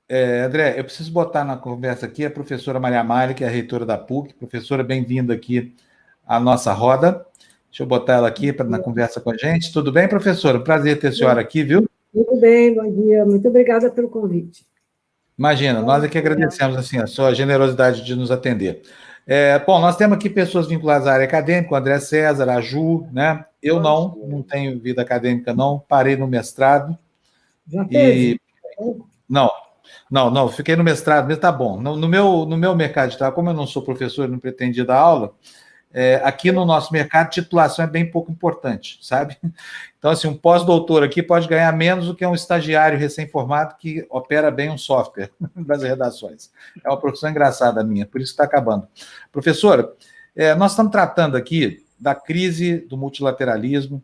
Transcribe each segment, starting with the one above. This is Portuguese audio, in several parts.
André, eu preciso botar na conversa aqui a professora Maria Amália, que é a reitora da PUC. Professora, bem-vinda aqui à nossa roda. Deixa eu botar ela aqui na conversa com a gente. Tudo bem, professora? Prazer ter a senhora aqui, viu? Tudo bem, bom dia. Muito obrigada pelo convite. Imagina, nós é que agradecemos assim, a sua generosidade de nos atender. Bom, nós temos aqui pessoas vinculadas à área acadêmica, o André César, a Ju, né? Eu não tenho vida acadêmica, não, parei no mestrado Já teve? e não, não, fiquei no mestrado, mas tá bom. No meu mercado de trabalho, como eu não sou professor e não pretendi dar aula, aqui no nosso mercado, titulação é bem pouco importante, sabe? Então, assim, um pós-doutor aqui pode ganhar menos do que um estagiário recém-formado que opera bem um software das redações. É uma profissão engraçada minha, por isso está acabando. Professora, nós estamos tratando aqui da crise do multilateralismo,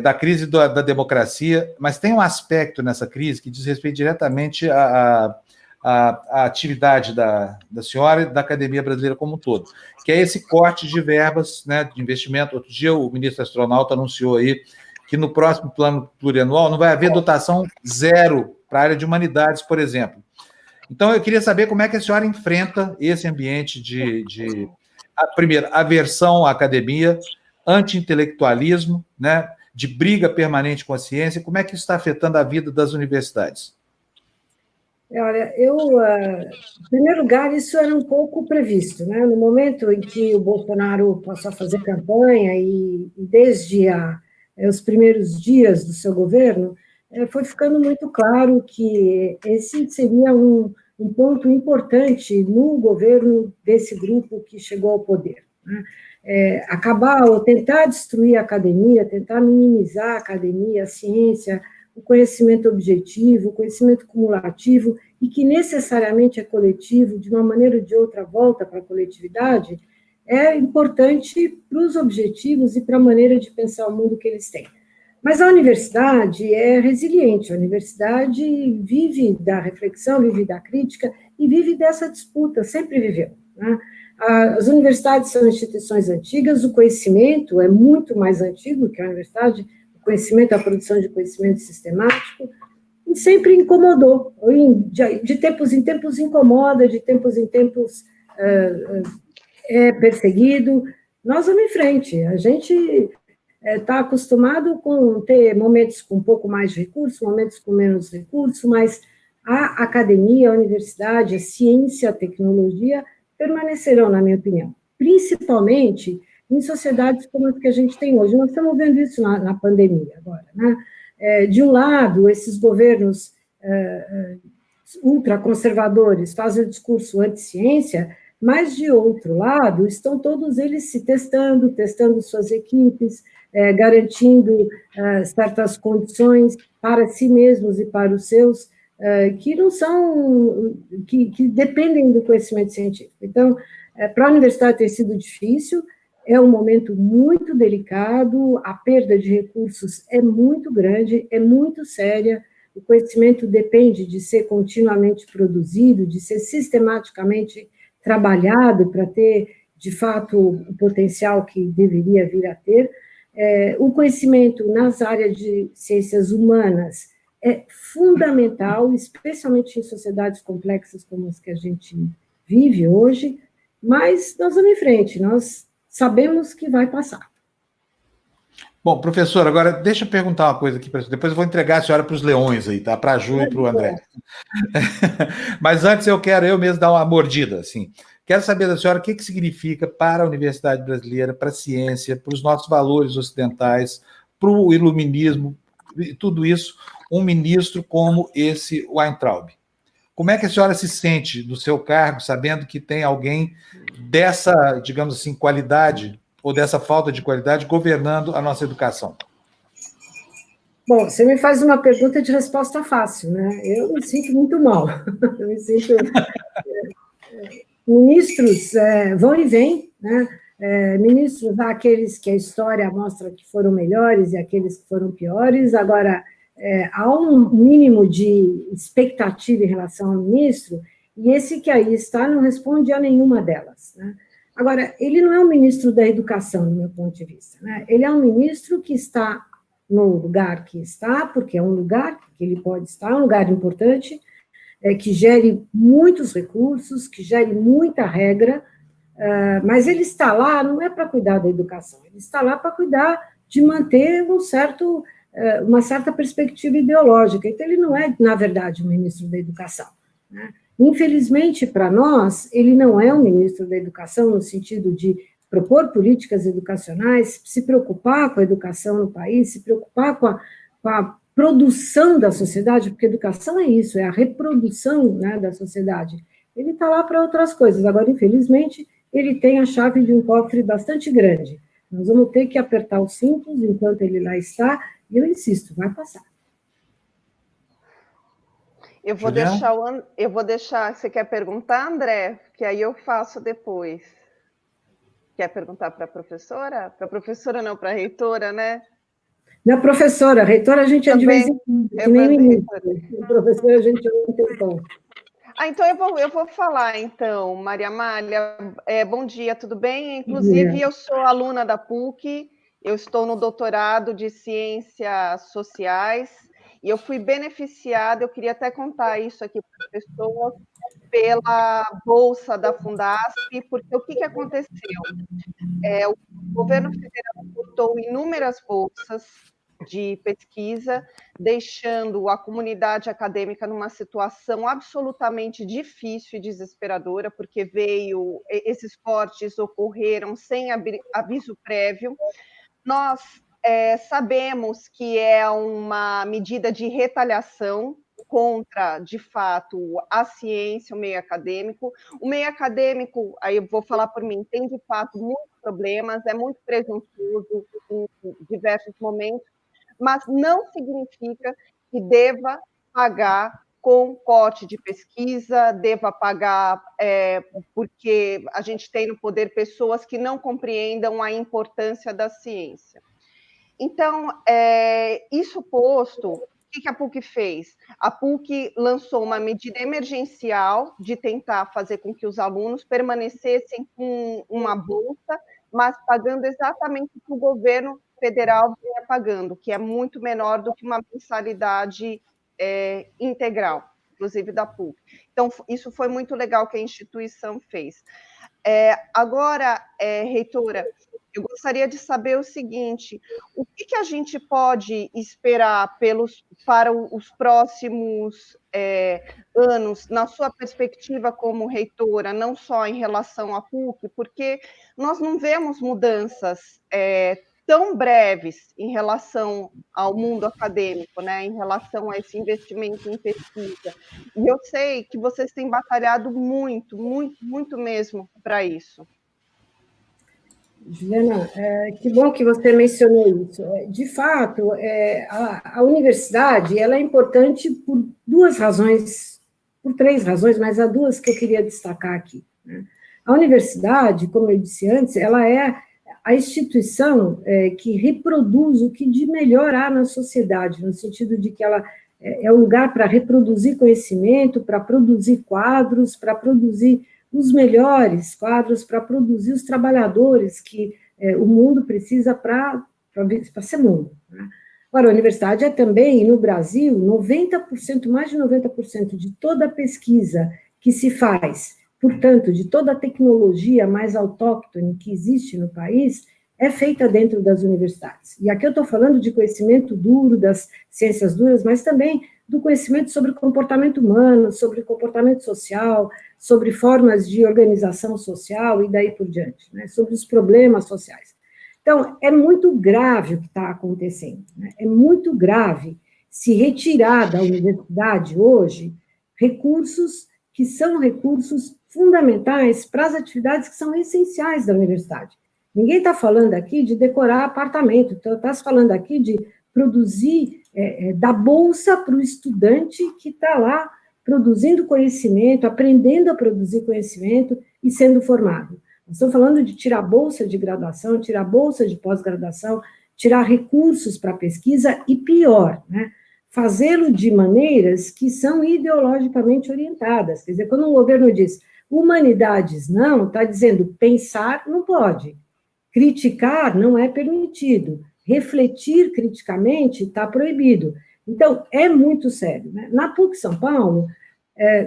da crise da democracia, mas tem um aspecto nessa crise que diz respeito diretamente à atividade da senhora e da academia brasileira como um todo, que é esse corte de verbas, né, de investimento. Outro dia o ministro astronauta anunciou aí que no próximo plano plurianual não vai haver dotação zero para a área de humanidades, por exemplo. Então, eu queria saber como é que a senhora enfrenta esse ambiente primeiro, aversão à academia, anti-intelectualismo, né, de briga permanente com a ciência. Como é que isso está afetando a vida das universidades? Olha, em primeiro lugar, isso era um pouco previsto, né? No momento em que o Bolsonaro passou a fazer campanha e desde os primeiros dias do seu governo, foi ficando muito claro que esse seria um ponto importante no governo desse grupo que chegou ao poder, né? Acabar ou tentar destruir a academia, tentar minimizar a academia, a ciência, o conhecimento objetivo, o conhecimento cumulativo, e que necessariamente é coletivo, de uma maneira ou de outra volta para a coletividade, é importante para os objetivos e para a maneira de pensar o mundo que eles têm. Mas a universidade é resiliente, a universidade vive da reflexão, vive da crítica e vive dessa disputa, sempre viveu, né? As universidades são instituições antigas, o conhecimento é muito mais antigo que a universidade, o conhecimento, a produção de conhecimento sistemático, e sempre incomodou, de tempos em tempos incomoda, de tempos em tempos é perseguido. Nós vamos em frente, a gente está acostumado com ter momentos com um pouco mais de recurso, momentos com menos recurso, mas a academia, a universidade, a ciência, a tecnologia permanecerão, na minha opinião, principalmente em sociedades como as que a gente tem hoje. Nós estamos vendo isso na pandemia agora, né? De um lado, esses governos ultraconservadores fazem o discurso anti-ciência, mas, de outro lado, estão todos eles se testando suas equipes, garantindo certas condições para si mesmos e para os seus, que não são, que dependem do conhecimento científico. Então, para a universidade tem sido difícil, é um momento muito delicado, a perda de recursos é muito grande, é muito séria, o conhecimento depende de ser continuamente produzido, de ser sistematicamente trabalhado para ter, de fato, o potencial que deveria vir a ter. O conhecimento nas áreas de ciências humanas é fundamental, especialmente em sociedades complexas como as que a gente vive hoje, mas nós vamos em frente, nós sabemos que vai passar. Bom, professor, agora deixa eu perguntar uma coisa aqui para você. Depois eu vou entregar a senhora para os leões aí, tá? Para a Ju e para o André. Mas antes eu quero eu mesmo dar uma mordida, assim. Quero saber da senhora o que significa para a Universidade Brasileira, para a ciência, para os nossos valores ocidentais, para o iluminismo, e tudo isso, um ministro como esse Weintraub. Como é que a senhora se sente do seu cargo, sabendo que tem alguém dessa, digamos assim, qualidade ou dessa falta de qualidade governando a nossa educação? Bom, você me faz uma pergunta de resposta fácil, né? Eu me sinto muito mal. Eu me sinto... Ministros vão e vêm, né? Ministros, há aqueles que a história mostra que foram melhores e aqueles que foram piores. Agora, há um mínimo de expectativa em relação ao ministro, e esse que aí está não responde a nenhuma delas, né? Agora, ele não é um ministro da educação, do meu ponto de vista, né? Ele é um ministro que está no lugar que está, porque é um lugar que ele pode estar, um lugar importante, que gere muitos recursos, que gere muita regra, mas ele está lá não é para cuidar da educação, ele está lá para cuidar de manter uma certa perspectiva ideológica. Então, ele não é, na verdade, um ministro da Educação, né? Infelizmente, para nós, ele não é um ministro da Educação no sentido de propor políticas educacionais, se preocupar com a educação no país, se preocupar com a produção da sociedade, porque educação é isso, é a reprodução, né, da sociedade. Ele está lá para outras coisas. Agora, infelizmente, ele tem a chave de um cofre bastante grande. Nós vamos ter que apertar os cintos enquanto ele lá está, e eu insisto, vai passar. Eu vou deixar. Você quer perguntar, André? Que aí eu faço depois. Quer perguntar para a professora? Para a professora não, para a reitora, né? Na professora, a reitora a gente é de vez em quando, que nem ministro. A professora a gente é um tempão. Então eu vou falar, então, Maria Amália. Bom dia, tudo bem? Inclusive, eu sou aluna da PUC, eu estou no doutorado de Ciências Sociais, e eu fui beneficiada, eu queria até contar isso aqui para as pessoas, pela bolsa da Fundasp, porque o que aconteceu? O governo federal botou inúmeras bolsas de pesquisa, deixando a comunidade acadêmica numa situação absolutamente difícil e desesperadora, porque esses cortes ocorreram sem aviso prévio. Nós sabemos que é uma medida de retaliação contra, de fato, a ciência, o meio acadêmico. O meio acadêmico, aí eu vou falar por mim, tem, de fato, muitos problemas, é muito presunçoso em diversos momentos, mas não significa que deva pagar com corte de pesquisa, deva pagar porque a gente tem no poder pessoas que não compreendam a importância da ciência. Então, isso posto, o que a PUC fez? A PUC lançou uma medida emergencial de tentar fazer com que os alunos permanecessem com uma bolsa, mas pagando exatamente o que o governo federal vinha pagando, que é muito menor do que uma mensalidade integral, inclusive da PUC. Então, isso foi muito legal que a instituição fez. Agora, reitora, eu gostaria de saber o seguinte: o que a gente pode esperar para os próximos anos, na sua perspectiva como reitora, não só em relação à PUC, porque nós não vemos mudanças tão breves em relação ao mundo acadêmico, né, em relação a esse investimento em pesquisa. E eu sei que vocês têm batalhado muito, muito, muito mesmo para isso. Juliana, que bom que você mencionou isso. De fato, a universidade ela é importante por duas razões, por três razões, mas há duas que eu queria destacar aqui, né? A universidade, como eu disse antes, ela é a instituição que reproduz o que de melhor há na sociedade, no sentido de que ela é um lugar para reproduzir conhecimento, para produzir quadros, para produzir os melhores quadros, para produzir os trabalhadores que o mundo precisa para ser mundo, né? Agora, a universidade é também, no Brasil, 90%, mais de 90% de toda a pesquisa que se faz, portanto, de toda a tecnologia mais autóctone que existe no país, é feita dentro das universidades. E aqui eu estou falando de conhecimento duro, das ciências duras, mas também do conhecimento sobre comportamento humano, sobre comportamento social, sobre formas de organização social e daí por diante, né? Sobre os problemas sociais. Então, é muito grave o que está acontecendo, né? É muito grave se retirar da universidade hoje recursos que são recursos fundamentais para as atividades que são essenciais da universidade. Ninguém está falando aqui de decorar apartamento, está falando aqui de produzir, dar bolsa para o estudante que está lá produzindo conhecimento, aprendendo a produzir conhecimento e sendo formado. Nós estamos falando de tirar bolsa de graduação, tirar bolsa de pós-graduação, tirar recursos para pesquisa e, pior, né, fazê-lo de maneiras que são ideologicamente orientadas. Quer dizer, quando um governo diz humanidades não, está dizendo pensar não pode, criticar não é permitido, refletir criticamente está proibido. Então, é muito sério, né? Na PUC São Paulo,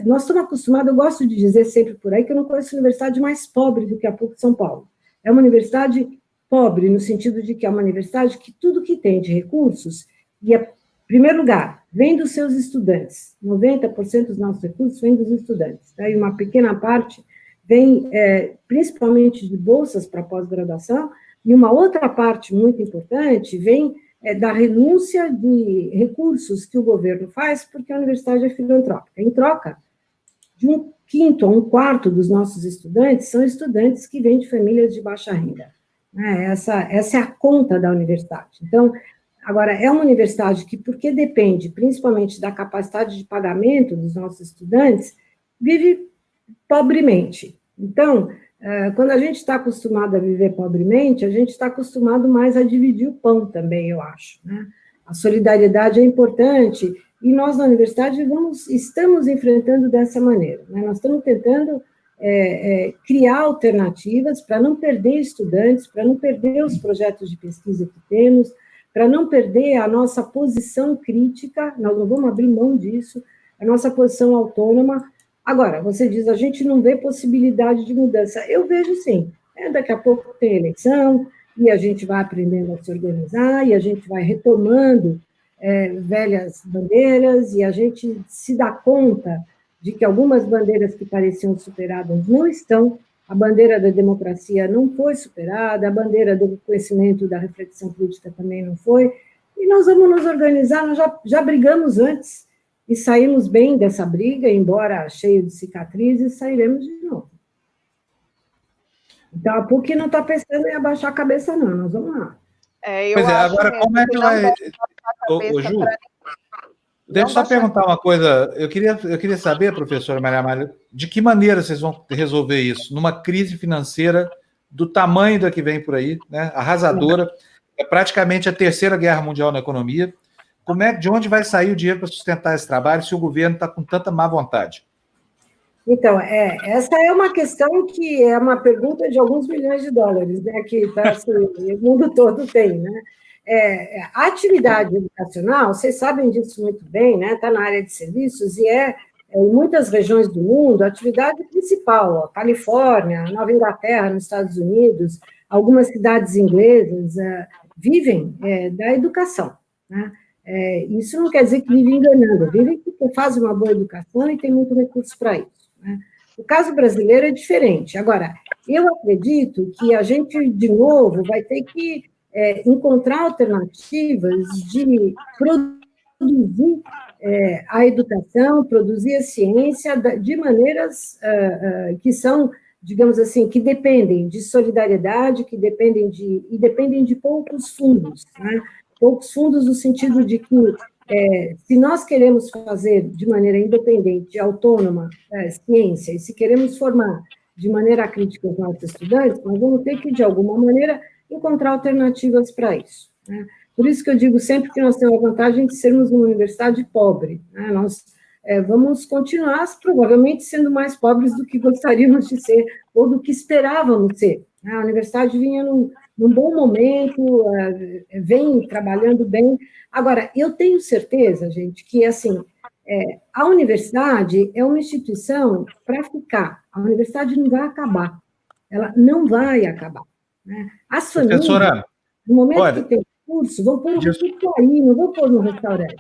nós estamos acostumados, eu gosto de dizer sempre por aí, que eu não conheço universidade mais pobre do que a PUC São Paulo. É uma universidade pobre, no sentido de que é uma universidade que tudo que tem de recursos, e, em primeiro lugar, vem dos seus estudantes. 90% dos nossos recursos vem dos estudantes. Tá? E uma pequena parte vem principalmente de bolsas para pós-graduação, e uma outra parte muito importante vem da renúncia de recursos que o governo faz, porque a universidade é filantrópica. Em troca, de 1/5 a 1/4 dos nossos estudantes são estudantes que vêm de famílias de baixa renda. Essa é a conta da universidade. Então, agora, é uma universidade que, porque depende principalmente da capacidade de pagamento dos nossos estudantes, vive pobremente. Então, quando a gente está acostumado a viver pobremente, a gente está acostumado mais a dividir o pão também, eu acho. Né? A solidariedade é importante, e nós, na universidade, estamos enfrentando dessa maneira. Né? Nós estamos tentando criar alternativas para não perder estudantes, para não perder os projetos de pesquisa que temos, para não perder a nossa posição crítica, nós não vamos abrir mão disso, a nossa posição autônoma. Agora, você diz, a gente não vê possibilidade de mudança. Eu vejo sim. Daqui a pouco tem eleição, e a gente vai aprendendo a se organizar, e a gente vai retomando velhas bandeiras, e a gente se dá conta de que algumas bandeiras que pareciam superadas não estão, a bandeira da democracia não foi superada, a bandeira do conhecimento, da reflexão política também não foi, e nós vamos nos organizar, nós já brigamos antes, e saímos bem dessa briga, embora cheio de cicatrizes, sairemos de novo. Então, a PUC não está pensando em abaixar a cabeça, não, nós vamos lá. Pois é, agora como é que vai... Ô, Ju, deixa eu só perguntar uma coisa, eu queria saber, professora Maria Amália, de que maneira vocês vão resolver isso? Numa crise financeira do tamanho da que vem por aí, né, arrasadora, é praticamente a terceira guerra mundial na economia. De onde vai sair o dinheiro para sustentar esse trabalho se o governo está com tanta má vontade? Então, essa é uma questão que é uma pergunta de alguns milhões de dólares, né, que assim, o mundo todo tem, né? A atividade educacional, vocês sabem disso muito bem, né? Está na área de serviços e em muitas regiões do mundo, a atividade principal, a Califórnia, a Nova Inglaterra, nos Estados Unidos, algumas cidades inglesas vivem da educação, né? Isso não quer dizer que vivem enganando, vivem porque fazem uma boa educação e tem muito recurso para isso. Né? O caso brasileiro é diferente. Agora, eu acredito que a gente, de novo, vai ter que encontrar alternativas de produzir a educação, produzir a ciência de maneiras que são, digamos assim, que dependem de solidariedade, que dependem de poucos fundos, né? Poucos fundos no sentido de que, se nós queremos fazer de maneira independente, autônoma, ciência, e se queremos formar de maneira crítica os nossos estudantes, nós vamos ter que, de alguma maneira, encontrar alternativas para isso. Né? Por isso que eu digo sempre que nós temos a vantagem de sermos uma universidade pobre. Né? Nós vamos continuar, provavelmente, sendo mais pobres do que gostaríamos de ser, ou do que esperávamos ser. Né? A universidade vinha num bom momento, vem trabalhando bem. Agora, eu tenho certeza, gente, que, assim, a universidade é uma instituição para ficar. A universidade não vai acabar. Ela não vai acabar. Né? As famílias, no momento que tem curso, vão pôr no recurso aí, não vão pôr no restaurante.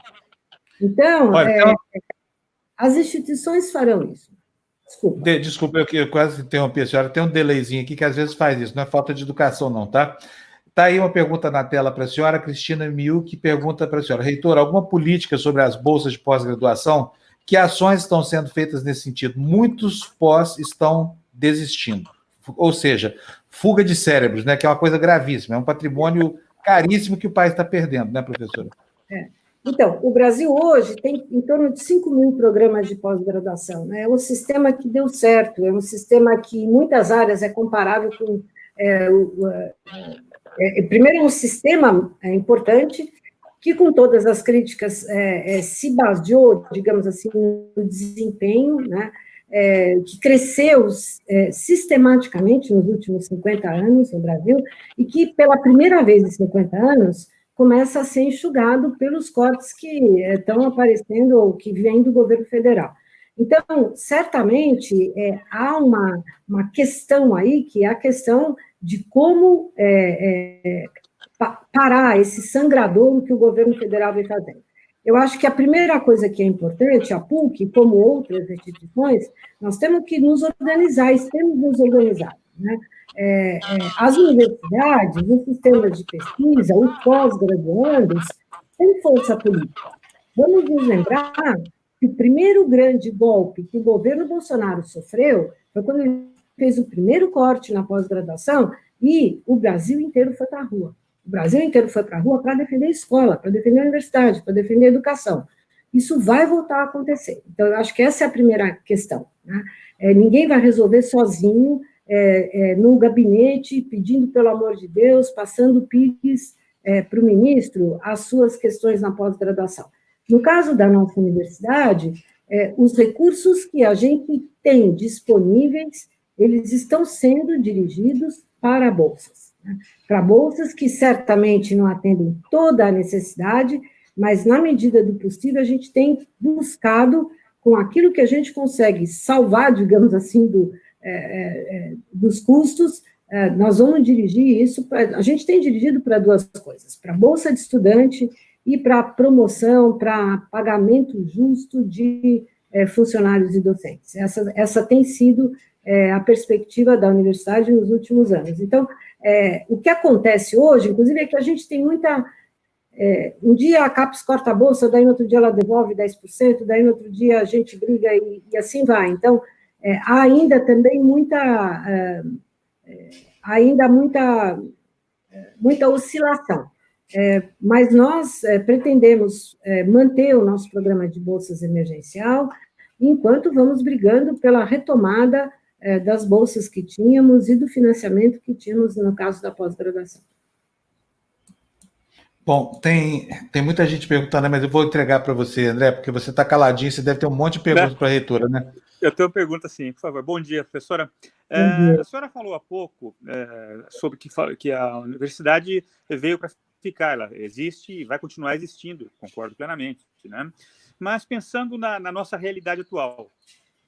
Então, as instituições farão isso. Desculpa, eu quase interrompi a senhora. Tem um delayzinho aqui que às vezes faz isso, não é falta de educação, não, tá? Está aí uma pergunta na tela para a senhora, Cristina Miu, que pergunta para a senhora: reitor, alguma política sobre as bolsas de pós-graduação? Que ações estão sendo feitas nesse sentido? Muitos pós estão desistindo. Ou seja, fuga de cérebros, né? Que é uma coisa gravíssima, é um patrimônio caríssimo que o país está perdendo, né, professora? Então, o Brasil hoje tem em torno de 5 mil programas de pós-graduação. Né? É um sistema que deu certo, é um sistema que, em muitas áreas, é comparável com... primeiro, é um sistema importante, que, com todas as críticas, se baseou, digamos assim, no desempenho, né? Que cresceu sistematicamente nos últimos 50 anos no Brasil, e que, pela primeira vez em 50 anos, começa a ser enxugado pelos cortes que estão aparecendo ou que vêm do governo federal. Então, certamente, há uma questão aí, que é a questão de como parar esse sangradouro que o governo federal vem fazendo. Eu acho que a primeira coisa que é importante, a PUC, como outras instituições, nós temos que nos organizar, estamos nos organizando, né? As universidades, os sistemas de pesquisa, os pós-graduandos, têm força política. Vamos nos lembrar que o primeiro grande golpe que o governo Bolsonaro sofreu foi quando ele fez o primeiro corte na pós-graduação e o Brasil inteiro foi para a rua. O Brasil inteiro foi para a rua para defender a escola, para defender a universidade, para defender a educação. Isso vai voltar a acontecer. Então, eu acho que essa é a primeira questão, né? Ninguém vai resolver sozinho, num gabinete, pedindo pelo amor de Deus, passando pix para o ministro as suas questões na pós-graduação. No caso da nossa universidade, os recursos que a gente tem disponíveis, eles estão sendo dirigidos para bolsas, né? Para bolsas que certamente não atendem toda a necessidade, mas, na medida do possível, a gente tem buscado, com aquilo que a gente consegue salvar, digamos assim, dos custos, nós vamos dirigir isso, a gente tem dirigido para duas coisas, para a bolsa de estudante e para promoção, para pagamento justo de funcionários e docentes. Essa tem sido a perspectiva da universidade nos últimos anos. Então, o que acontece hoje, inclusive, é que a gente tem muita... um dia a CAPES corta a bolsa, daí no outro dia ela devolve 10%, daí no outro dia a gente briga e assim vai. Então, há ainda também muita oscilação. Mas nós pretendemos manter o nosso programa de bolsas emergencial, enquanto vamos brigando pela retomada das bolsas que tínhamos e do financiamento que tínhamos no caso da pós-graduação. Bom, tem muita gente perguntando, mas eu vou entregar para você, André, porque você está caladinho, você deve ter um monte de perguntas para a reitora, né? Eu tenho uma pergunta, sim, por favor. Bom dia, professora. A senhora falou há pouco sobre que a universidade veio para ficar, ela existe e vai continuar existindo, concordo plenamente, né? Mas pensando na nossa realidade atual,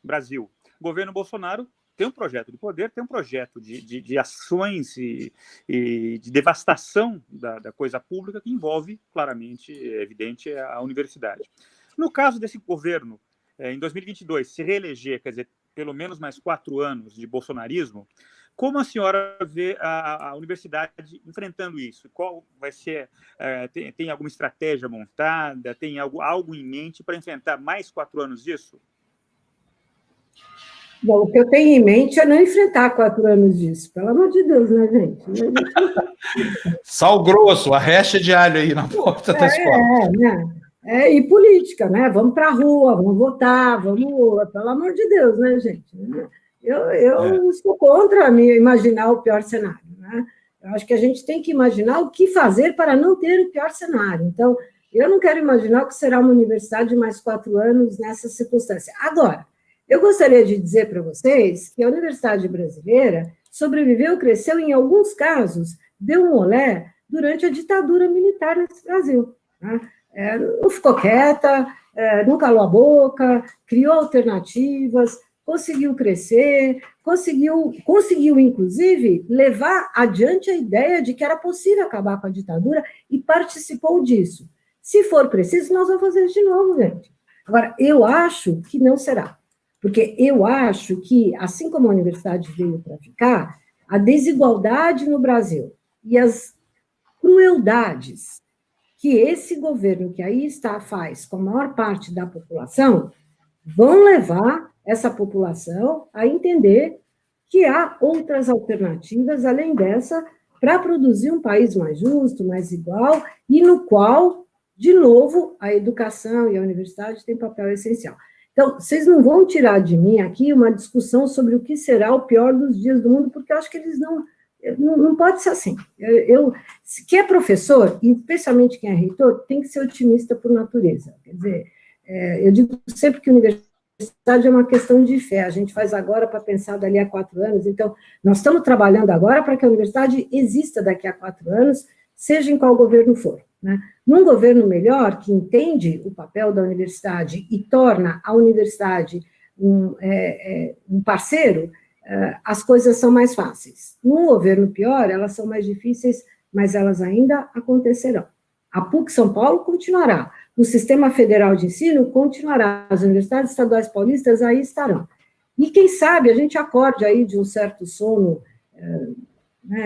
Brasil, o governo Bolsonaro tem um projeto de poder, tem um projeto de ações e de devastação da coisa pública que envolve, claramente, é evidente, a universidade. No caso desse governo, em 2022, se reeleger, quer dizer, pelo menos mais 4 anos de bolsonarismo, como a senhora vê a universidade enfrentando isso? Qual vai ser? Tem alguma estratégia montada? Tem algo em mente para enfrentar mais 4 anos disso? Bom, o que eu tenho em mente é não enfrentar 4 anos disso, pelo amor de Deus, né, gente? Sal grosso, a recha de alho aí na porta da escola. Né? E política, né? Vamos para a rua, vamos votar, pelo amor de Deus, né, gente? Eu estou contra imaginar o pior cenário, né? Eu acho que a gente tem que imaginar o que fazer para não ter o pior cenário. Então, eu não quero imaginar o que será uma universidade de mais 4 anos nessa circunstância. Agora, eu gostaria de dizer para vocês que a universidade brasileira sobreviveu, cresceu, em alguns casos, deu um olé durante a ditadura militar nesse Brasil, né? Não ficou quieta, não calou a boca, criou alternativas, conseguiu crescer, conseguiu, inclusive, levar adiante a ideia de que era possível acabar com a ditadura e participou disso. Se for preciso, nós vamos fazer isso de novo, gente. Agora, eu acho que não será. Porque eu acho que, assim como a universidade veio para ficar, a desigualdade no Brasil e as crueldades que esse governo que aí está faz com a maior parte da população vão levar essa população a entender que há outras alternativas, além dessa, para produzir um país mais justo, mais igual, e no qual, de novo, a educação e a universidade têm papel essencial. Então, vocês não vão tirar de mim aqui uma discussão sobre o que será o pior dos dias do mundo, porque eu acho que eles não pode ser assim. Quem é professor, e especialmente quem é reitor, tem que ser otimista por natureza. Quer dizer, eu digo sempre que a universidade é uma questão de fé, a gente faz agora para pensar dali a 4 anos, então, nós estamos trabalhando agora para que a universidade exista daqui a 4 anos, seja em qual governo for, né? Num governo melhor, que entende o papel da universidade e torna a universidade um parceiro, as coisas são mais fáceis. Num governo pior, elas são mais difíceis, mas elas ainda acontecerão. A PUC São Paulo continuará, o Sistema Federal de Ensino continuará, as universidades estaduais paulistas aí estarão. E quem sabe a gente acorde aí de um certo sono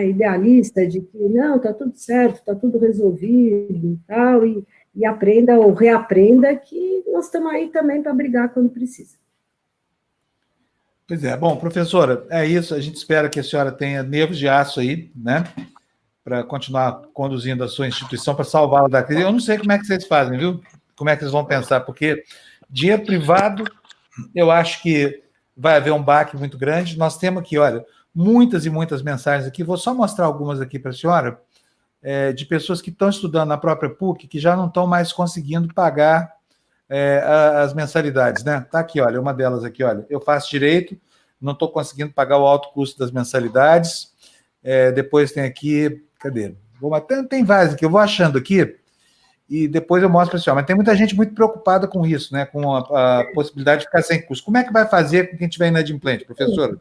idealista, de que não, está tudo certo, está tudo resolvido e tal, e aprenda ou reaprenda que nós estamos aí também para brigar quando precisa. Pois é. Bom, professora, é isso. A gente espera que a senhora tenha nervos de aço aí, né? Para continuar conduzindo a sua instituição, para salvá-la da crise. Eu não sei como é que vocês fazem, viu? Como é que vocês vão pensar, porque dinheiro privado, eu acho que vai haver um baque muito grande. Nós temos aqui, olha, muitas e muitas mensagens aqui. Vou só mostrar algumas aqui para a senhora, de pessoas que estão estudando na própria PUC, que já não estão mais conseguindo pagar as mensalidades, né? Tá aqui, olha, uma delas aqui, olha, eu faço direito, não estou conseguindo pagar o alto custo das mensalidades. Depois tem aqui, cadê? Tem várias aqui, eu vou achando aqui e depois eu mostro para a senhora. Mas tem muita gente muito preocupada com isso, né? Com a possibilidade de ficar sem custo. Como é que vai fazer com quem estiver inadimplente, professora?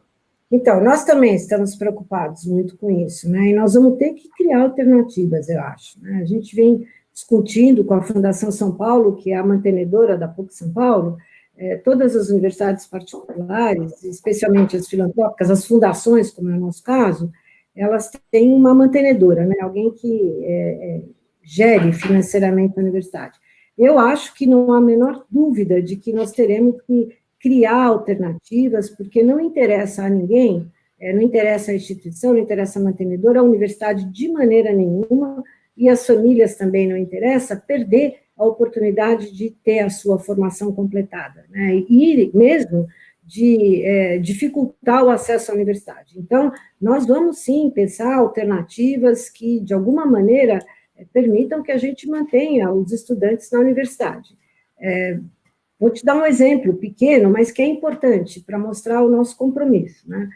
Então, nós também estamos preocupados muito com isso, né? E nós vamos ter que criar alternativas, eu acho, né? A gente vem discutindo com a Fundação São Paulo, que é a mantenedora da PUC São Paulo, todas as universidades particulares, especialmente as filantrópicas, as fundações, como é o nosso caso, elas têm uma mantenedora, né? Alguém que gere financeiramente a universidade. Eu acho que não há a menor dúvida de que nós teremos que criar alternativas, porque não interessa a ninguém, não interessa a instituição, não interessa a mantenedora, a universidade de maneira nenhuma, e as famílias também não interessa, perder a oportunidade de ter a sua formação completada, né? E mesmo de dificultar o acesso à universidade. Então, nós vamos, sim, pensar alternativas que, de alguma maneira, permitam que a gente mantenha os estudantes na universidade. Vou te dar um exemplo pequeno, mas que é importante para mostrar o nosso compromisso, né?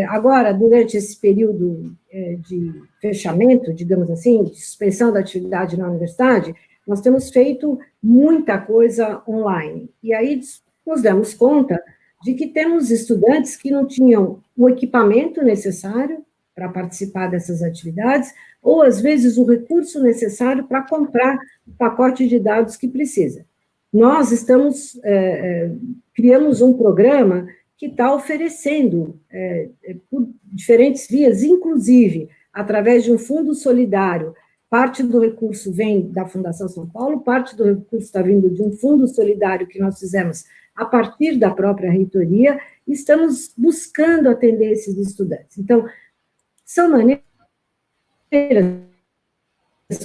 Agora, durante esse período de fechamento, digamos assim, de suspensão da atividade na universidade, nós temos feito muita coisa online. E aí nos damos conta de que temos estudantes que não tinham o equipamento necessário para participar dessas atividades, ou, às vezes, o recurso necessário para comprar o pacote de dados que precisa. Nós criamos um programa que está oferecendo, por diferentes vias, inclusive através de um fundo solidário, parte do recurso vem da Fundação São Paulo, parte do recurso está vindo de um fundo solidário que nós fizemos a partir da própria reitoria, e estamos buscando atender esses estudantes. Então, são maneiras,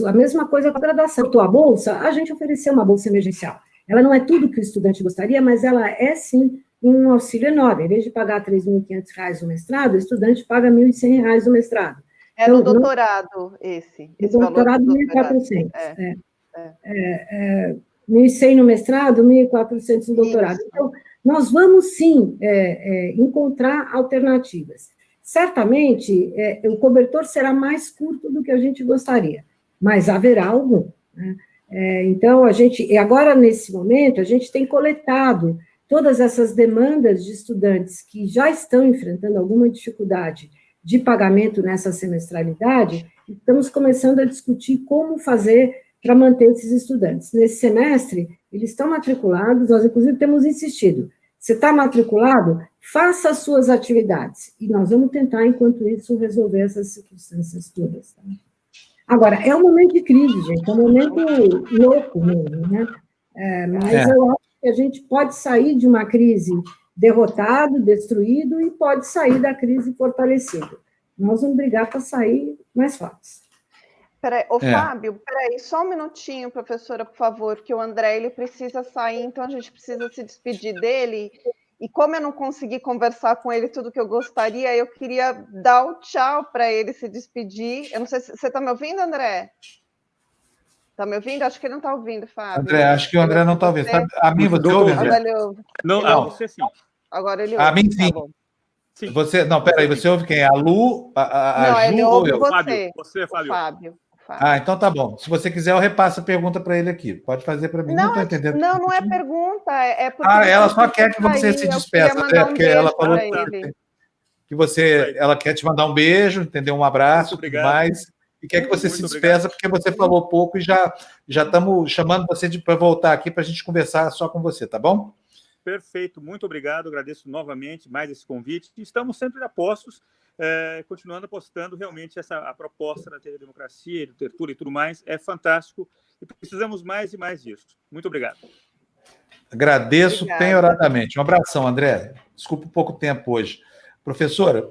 a mesma coisa com a graduação. A bolsa, a gente ofereceu uma bolsa emergencial. Ela não é tudo que o estudante gostaria, mas ela é, sim, um auxílio enorme. Em vez de pagar R$ 3.500 o mestrado, o estudante paga R$ 1.100 o mestrado. Então, no doutorado, esse doutorado, R$ 1.400. 1.100 no mestrado, 1.400 no doutorado. Isso. Então, nós vamos, sim, encontrar alternativas. Certamente, o cobertor será mais curto do que a gente gostaria, mas haverá algum, né? Então, agora, nesse momento, a gente tem coletado todas essas demandas de estudantes que já estão enfrentando alguma dificuldade de pagamento nessa semestralidade, e estamos começando a discutir como fazer para manter esses estudantes. Nesse semestre, eles estão matriculados, nós, inclusive, temos insistido. Você está matriculado? Faça as suas atividades. E nós vamos tentar, enquanto isso, resolver essas circunstâncias todas. Tá? Agora, é um momento de crise, gente, é um momento louco mesmo, né? Mas eu acho que a gente pode sair de uma crise derrotado, destruído, e pode sair da crise fortalecido. Nós vamos brigar para sair mais fortes. Peraí, Fábio, só um minutinho, professora, por favor, que o André, ele precisa sair, então a gente precisa se despedir dele, e como eu não consegui conversar com ele tudo que eu gostaria, eu queria dar o tchau para ele se despedir. Eu não sei se você está me ouvindo, André? Está me ouvindo? Acho que ele não está ouvindo, Fábio. André, acho que o André não está ouvindo. A mim você ouve, André? Não, você sim. Agora ele ouve. A mim sim. Tá bom. Você, não, peraí, você ouve quem? A Lu, a não, Ju ele ou ouve eu? você. Fábio. Fábio. Então tá bom. Se você quiser, eu repasso a pergunta para ele aqui. Pode fazer para mim. Não estou entendendo. Não é pergunta, é porque... ela só quer que você se despeça, André, porque ela falou que ela quer te mandar um beijo, entendeu? Um abraço, tudo mais, e quer que você se despeça, porque você falou pouco e já estamos chamando você para voltar aqui para a gente conversar só com você, tá bom? Perfeito, muito obrigado, agradeço novamente mais esse convite. Estamos sempre a postos, continuando apostando realmente a proposta da TV Democracia, do Tertúlia e tudo mais, é fantástico e precisamos mais e mais disso. Muito obrigado. Agradeço penhoradamente. Um abração, André. Desculpa o pouco tempo hoje. Professora,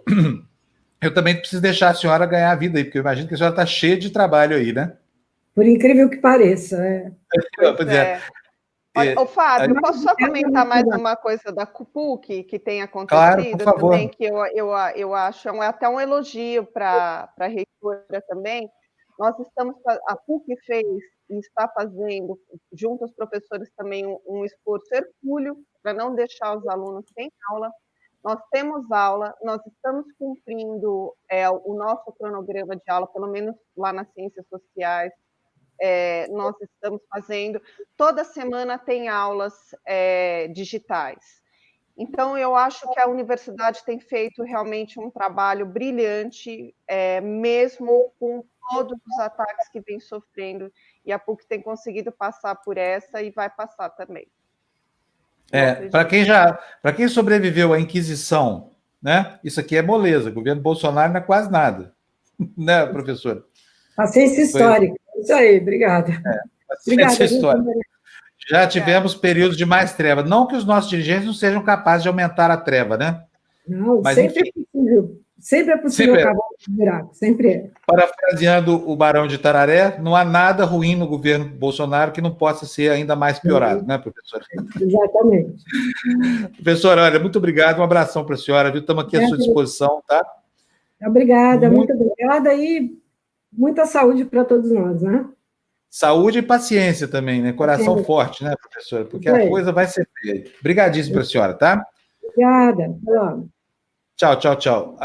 eu também preciso deixar a senhora ganhar a vida aí, porque eu imagino que a senhora está cheia de trabalho aí, né? Por incrível que pareça. Pois é. Ô, Fábio, posso só comentar mais uma coisa da PUC que tem acontecido? Claro, por favor. Também, que eu acho até um elogio para a reitora também. A PUC fez e está fazendo, junto aos professores também, um esforço hercúleo para não deixar os alunos sem aula. Nós temos aula, nós estamos cumprindo o nosso cronograma de aula, pelo menos lá nas ciências sociais, nós estamos fazendo. Toda semana tem aulas digitais. Então, eu acho que a universidade tem feito realmente um trabalho brilhante, mesmo com todos os ataques que vem sofrendo, e a PUC tem conseguido passar por essa e vai passar também. Para quem sobreviveu à Inquisição, né? Isso aqui é moleza. O governo Bolsonaro não é quase nada, né, professora? Paciência histórica. Isso aí, obrigada. Paciência histórica. Já tivemos períodos de mais treva. Não que os nossos dirigentes não sejam capazes de aumentar a treva, né? Não, mas, sempre enfim, é possível. Sempre é possível acabar com o buraco, sempre é. Parafraseando o Barão de Tararé, não há nada ruim no governo Bolsonaro que não possa ser ainda mais piorado, né, professora? Exatamente. Professora, olha, muito obrigado, um abração para a senhora, viu? Estamos aqui à sua disposição, tá? Obrigada, muito obrigada e muita saúde para todos nós, né? Saúde e paciência também, né? Coração forte, né, professora? Porque a coisa vai ser feia. Obrigadíssimo para a senhora, tá? Obrigada. Até logo. Tchau, tchau, tchau.